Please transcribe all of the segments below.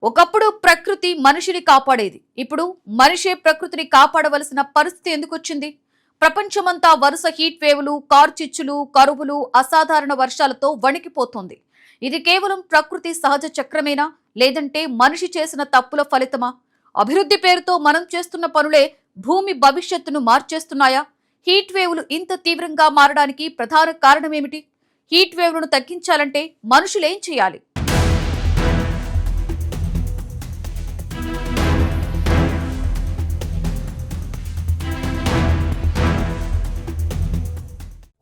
ఒకప్పుడు ప్రకృతి మనిషిని కాపాడేది. ఇప్పుడు మనిషే ప్రకృతిని కాపాడవలసిన పరిస్థితి ఎందుకొచ్చింది? ప్రపంచమంతా వరుస హీట్ వేవులు, కార్చిచ్చులు, కరువులు, అసాధారణ వర్షాలతో వణికిపోతోంది. ఇది కేవలం ప్రకృతి సహజ చక్రమేనా, లేదంటే మనిషి చేసిన తప్పుల ఫలితమా? అభివృద్ధి పేరుతో మనం చేస్తున్న పనులే భూమి భవిష్యత్తును మార్చేస్తున్నాయా? హీట్ వేవులు ఇంత తీవ్రంగా మారడానికి ప్రధాన కారణమేమిటి? హీట్ వేవులను తగ్గించాలంటే మనుషులేం చేయాలి?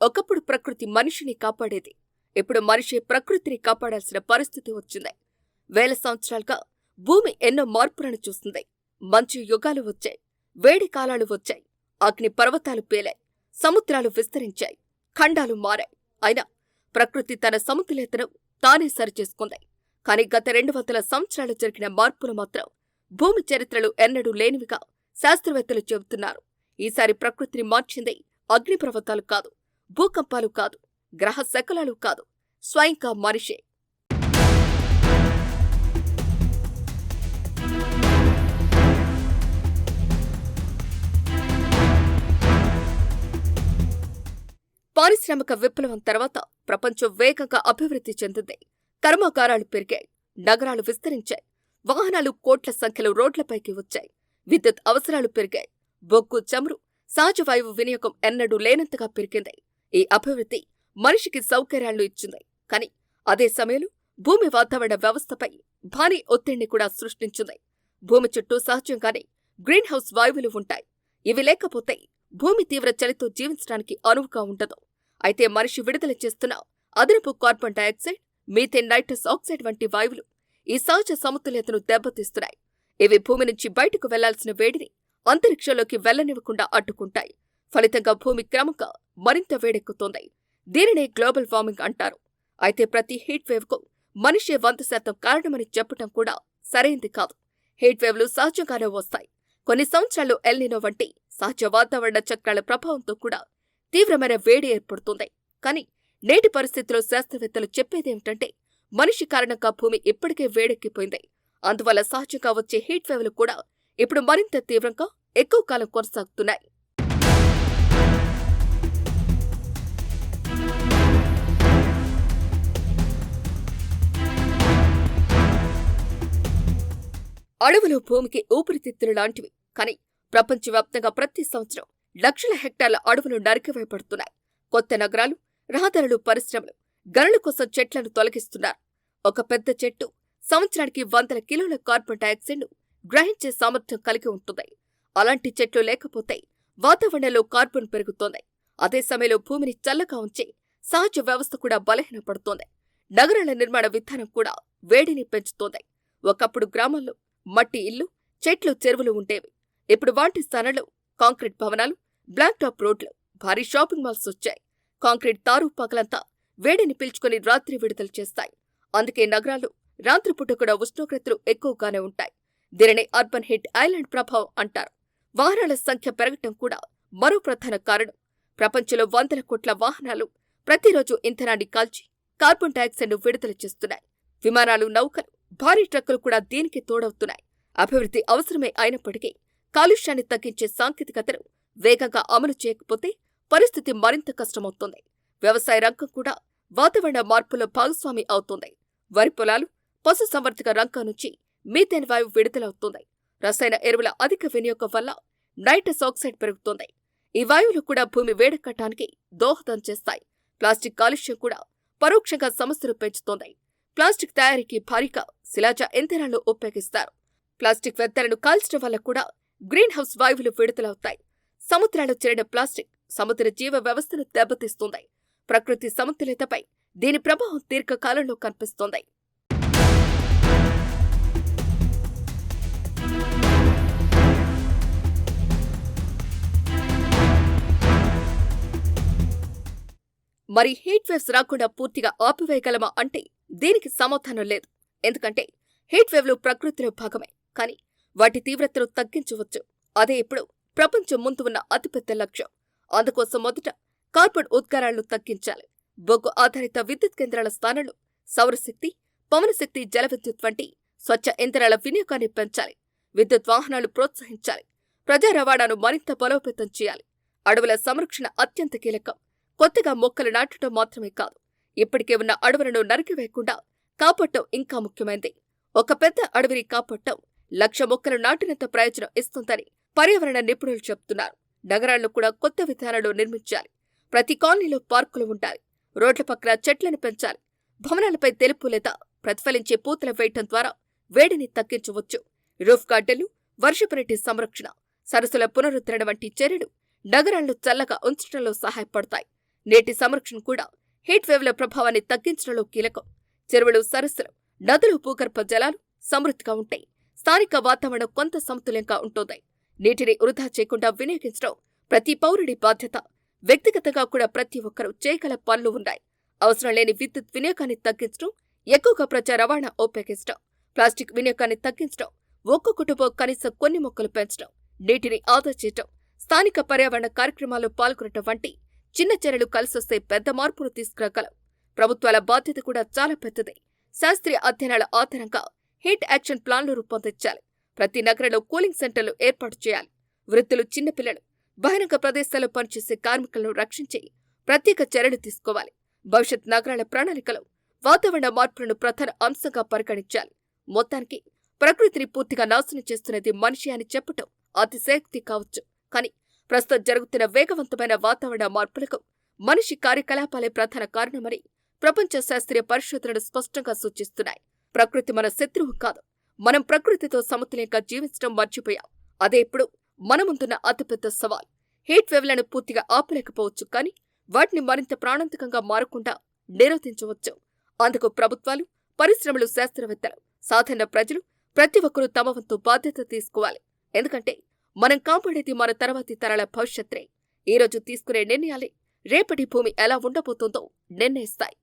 ఒకప్పుడు ప్రకృతి మనిషిని కాపాడేది. ఇప్పుడు మనిషి ప్రకృతిని కాపాడాల్సిన పరిస్థితి వచ్చింది. వేల సంవత్సరాలుగా భూమి ఎన్నో మార్పులను చూస్తుంది. మంచు యుగాలు వచ్చాయి, వేడి కాలాలు వచ్చాయి, అగ్ని పర్వతాలు పేలాయి, సముద్రాలు విస్తరించాయి, ఖండాలు మారాయి. అయినా ప్రకృతి తన సమతుల్యతను తానే సరిచేసుకుంది. కాని గత 200 సంవత్సరాలు జరిగిన మార్పులు మాత్రం భూమి చరిత్రలో ఎన్నడూ లేనివిగా శాస్త్రవేత్తలు చెబుతున్నారు. ఈసారి ప్రకృతిని మార్చింది అగ్నిపర్వతాలు కాదు, భూకంపాలు కాదు, గ్రహ శకలాలు కాదు, స్వయంగా మనిషే. పారిశ్రామిక విప్లవం తర్వాత ప్రపంచం వేగంగా అభివృద్ధి చెందింది. కర్మాగారాలు పెరిగాయి, నగరాలు విస్తరించాయి, వాహనాలు కోట్ల సంఖ్యలో రోడ్లపైకి వచ్చాయి, విద్యుత్ అవసరాలు పెరిగాయి, బొగ్గు, చమురు, సహజ వాయువు వినియోగం ఎన్నడూ లేనంతగా పెరిగింది. ఈ అభివృద్ధి మనిషికి సౌకర్యాలను ఇచ్చింది. కాని అదే సమయంలో భూమి వాతావరణ వ్యవస్థపై భారీ ఒత్తిడిని కూడా సృష్టించింది. భూమి చుట్టూ సహజంగానే గ్రీన్ హౌస్ వాయువులు ఉంటాయి. ఇవి లేకపోతే భూమి తీవ్ర చలితో జీవించడానికి అనువుగా ఉండదు. అయితే మనిషి విడుదల చేస్తున్న అదనపు carbon dioxide, methane, nitrous oxide వంటి వాయువులు ఈ సహజ సమతుల్యతను దెబ్బతీస్తున్నాయి. ఇవి భూమి నుంచి బయటకు వెళ్లాల్సిన వేడిని అంతరిక్షంలోకి వెళ్లనివ్వకుండా అడ్డుకుంటాయి. ఫలితంగా భూమి క్రమంగా మరింత వేడెక్కుతోంది. దీనినే గ్లోబల్ వార్మింగ్ అంటారు. అయితే ప్రతి హీట్ వేవ్ కు మనిషే 100% కారణమని చెప్పటం కూడా సరైంది కాదు. హీట్ వేవ్లు సహజంగానే వస్తాయి. కొన్ని సంవత్సరాలు ఎల్నినో వంటి సహజ వాతావరణ చక్రాల ప్రభావంతో కూడా తీవ్రమైన వేడి ఏర్పడుతుంది. కానీ నేటి పరిస్థితిలో శాస్త్రవేత్తలు చెప్పేదేమిటంటే, మనిషి కారణంగా భూమి ఇప్పటికే వేడెక్కిపోయింది. అందువల్ల సహజంగా వచ్చే హీట్ వేవ్లు కూడా ఇప్పుడు మరింత తీవ్రంగా ఎక్కువ కాలం కొనసాగుతున్నాయి. అడవులు భూమికి ఊపిరితిత్తులు లాంటివి. కానీ ప్రపంచవ్యాప్తంగా ప్రతి సంవత్సరం లక్షల హెక్టార్ల అడవులు నరికివేయబడుతున్నాయి. కొత్త నగరాలు, రహదారులు, పరిశ్రమలు, గనుల కోసం చెట్లను తొలగిస్తున్నారు. ఒక పెద్ద చెట్టు సంవత్సరానికి 100 కిలోల కార్బన్ డయాక్సైడ్ను గ్రహించే సామర్థ్యం కలిగి ఉంటుంది. అలాంటి చెట్లు లేకపోతే వాతావరణంలో కార్బన్ పెరుగుతోంది. అదే సమయంలో భూమిని చల్లగా ఉంచే సహజ వ్యవస్థ కూడా బలహీనపడుతోంది. నగరాల నిర్మాణ విధానం కూడా వేడిని పెంచుతోంది. ఒకప్పుడు గ్రామాల్లో మట్టి ఇల్లు, చెట్లు, చెరువులు ఉండేవి. ఇప్పుడు వాటి స్థానంలో కాంక్రీట్ భవనాలు, బ్లాక్ టాప్ రోడ్లు, భారీ షాపింగ్ మాల్స్ వచ్చాయి. కాంక్రీట్ తారు పగలంతా వేడిని పీల్చుకుని రాత్రి విడుదల చేస్తాయి. అందుకే నగరాల్లో రాత్రిపూట కూడా ఉష్ణోగ్రతలు ఎక్కువగానే ఉంటాయి. దీనిని అర్బన్ హీట్ ఐలాండ్ ప్రభావం అంటారు. వాహనాల సంఖ్య పెరగటం కూడా మరో ప్రధాన కారణం. ప్రపంచంలో 100 కోట్ల వాహనాలు ప్రతిరోజు ఇంధనాన్ని కాల్చి కార్బన్ డయాక్సైడ్ను విడుదల చేస్తున్నాయి. విమానాలు, నౌకలు, భారీ ట్రక్కులు కూడా దీనికి తోడవుతున్నాయి. అభివృద్ధి అవసరమే అయినప్పటికీ కాలుష్యాన్ని తగ్గించే సాంకేతికతను వేగంగా అమలు చేయకపోతే పరిస్థితి మరింత కష్టమవుతోంది. వ్యవసాయ రంగం కూడా వాతావరణ మార్పులో భాగస్వామి అవుతోంది. వరి పొలాలు, పశు సంవర్ధక రంగం నుంచి మీథేన్ వాయువు విడుదలవుతోంది. రసాయన ఎరువుల అధిక వినియోగం వల్ల నైట్రస్ ఆక్సైడ్ పెరుగుతోంది. ఈ వాయువులు కూడా భూమి వేడెక్కటానికి దోహదం చేస్తాయి. ప్లాస్టిక్ కాలుష్యం కూడా పరోక్షంగా సమస్యలు పెంచుతోంది. ప్లాస్టిక్ తయారీకి భారీగా శిలాజ ఇంధనాలను ఉపయోగిస్తారు. ప్లాస్టిక్ వ్యర్థాలను కాల్చడం వల్ల కూడా గ్రీన్ హౌస్ వాయువులు విడుదలవుతాయి. సముద్రాల్లో చేరిన ప్లాస్టిక్ సముద్ర జీవ వ్యవస్థను దెబ్బతీస్తుంది. ప్రకృతి సమతుల్యతపై దీని ప్రభావం దీర్ఘకాలంలో కనిపిస్తోంది. మరి హీట్ వేవ్స్ రాకుండా పూర్తిగా ఆపివేయగలమా అంటే దీనికి సమాధానం లేదు. ఎందుకంటే హీట్ వేవ్లు ప్రకృతిలో భాగమే. కానీ వాటి తీవ్రతను తగ్గించవచ్చు. అదే ఇప్పుడు ప్రపంచం ముందు ఉన్న అతిపెద్ద లక్ష్యం. అందుకోసం మొదట కార్బన్ ఉద్గారాలను తగ్గించాలి. బొగ్గు ఆధారిత విద్యుత్ కేంద్రాల స్థానంలో సౌరశక్తి, పవనశక్తి, జల విద్యుత్ వంటి స్వచ్ఛ ఇంధనాల వినియోగాన్ని పెంచాలి. విద్యుత్ వాహనాలు ప్రోత్సహించాలి. ప్రజా రవాణాను మరింత బలోపేతం చేయాలి. అడవుల సంరక్షణ అత్యంత కీలకం. కొత్తగా మొక్కలు నాటడం మాత్రమే కాదు, ఇప్పటికే ఉన్న అడవులను నరికివేయకుండా కాపాడటం ఇంకా ముఖ్యమైనది. ఒక పెద్ద అడవిని కాపాడటం 1,00,000 మొక్కలు నాటినంత ప్రయోజనం ఇస్తుందని పర్యావరణ నిపుణులు చెబుతున్నారు. నగరాల్లో కూడా కొత్త విధానాలు నిర్మించాలి. ప్రతి కాలనీలో పార్కులు ఉండాలి. రోడ్ల పక్కన చెట్లను పెంచాలి. భవనాలపై తెలుపు లేదా ప్రతిఫలించే పూతలు వేయటం ద్వారా వేడిని తగ్గించవచ్చు. రూఫ్ గార్డెన్లు, వర్షపు నీటి సంరక్షణ, సరస్సుల పునరుద్ధరణ వంటి చర్యలు నగరాలను చల్లగా ఉంచడంలో సహాయపడతాయి. నీటి సంరక్షణ కూడా హీట్ వేవ్ల ప్రభావాన్ని తగ్గించడంలో కీలకం. చెరువులు, సరస్సులు, నదులు, భూగర్భ జలాలు సమృద్ధిగా ఉంటాయి. స్థానిక వాతావరణం కొంత సమతుల్యంగా ఉంటుంది. నీటిని వృధా చేయకుండా వినియోగించడం ప్రతి పౌరుడి బాధ్యత. వ్యక్తిగతంగా కూడా ప్రతి ఒక్కరూ చేయగల పనులు ఉన్నాయి. అవసరం లేని విద్యుత్ వినియోగాన్ని తగ్గించడం, ఎక్కువగా ప్రజా రవాణా ఉపయోగించడం, ప్లాస్టిక్ వినియోగాన్ని తగ్గించడం, ఒక్కో కుటుంబం కనీసం కొన్ని మొక్కలు పెంచడం, నీటిని ఆదా చేయడం, స్థానిక పర్యావరణ కార్యక్రమాల్లో పాల్గొనడం వంటి చిన్న చర్యలు కలిసొస్తే పెద్ద మార్పును తీసుకురాగలం. ప్రభుత్వాల బాధ్యత కూడా చాలా పెద్దది. శాస్త్రీయ అధ్యయనాల ఆధారంగా హీట్ యాక్షన్ ప్లాన్లు రూపొందించాలి. ప్రతి నగరంలో కూలింగ్ సెంటర్లు ఏర్పాటు చేయాలి. వృద్ధులు, చిన్నపిల్లలు, బహిరంగ ప్రదేశాల్లో పనిచేసే కార్మికులను రక్షించి ప్రత్యేక చర్యలు తీసుకోవాలి. భవిష్యత్ నగరాల ప్రణాళికలో వాతావరణ మార్పులను ప్రధాన అంశంగా పరిగణించాలి. మొత్తానికి ప్రకృతిని పూర్తిగా నాశనం చేస్తున్నది మనిషి అని చెప్పటం అతిశయోక్తి కావచ్చు. కానీ ప్రస్తుతం జరుగుతున్న వేగవంతమైన వాతావరణ మార్పులకు మనిషి కార్యకలాపాలే ప్రధాన కారణమని ప్రపంచ శాస్త్రీయ పరిశోధనలు స్పష్టంగా సూచిస్తున్నాయి. ప్రకృతి మన శత్రువు కాదు. మనం ప్రకృతితో సమతుల్యంగా జీవించడం మర్చిపోయాం. అదే ఇప్పుడు మన ముందున్న అతిపెద్ద సవాల్. హీట్ వేవ్లను పూర్తిగా ఆపలేకపోవచ్చు, కానీ వాటిని మరింత ప్రాణాంతకంగా మారకుండా నిరోధించవచ్చు. అందుకు ప్రభుత్వాలు, పరిశ్రమలు, శాస్త్రవేత్తలు, సాధారణ ప్రజలు ప్రతి ఒక్కరూ తమ వంతు బాధ్యత తీసుకోవాలి. ఎందుకంటే మనం కాపాడేది మన తర్వాతి తరాల భవిష్యత్తే. ఈ రోజు తీసుకునే నిర్ణయాలే రేపటి భూమి ఎలా ఉండబోతుందో నిర్ణయిస్తాయి.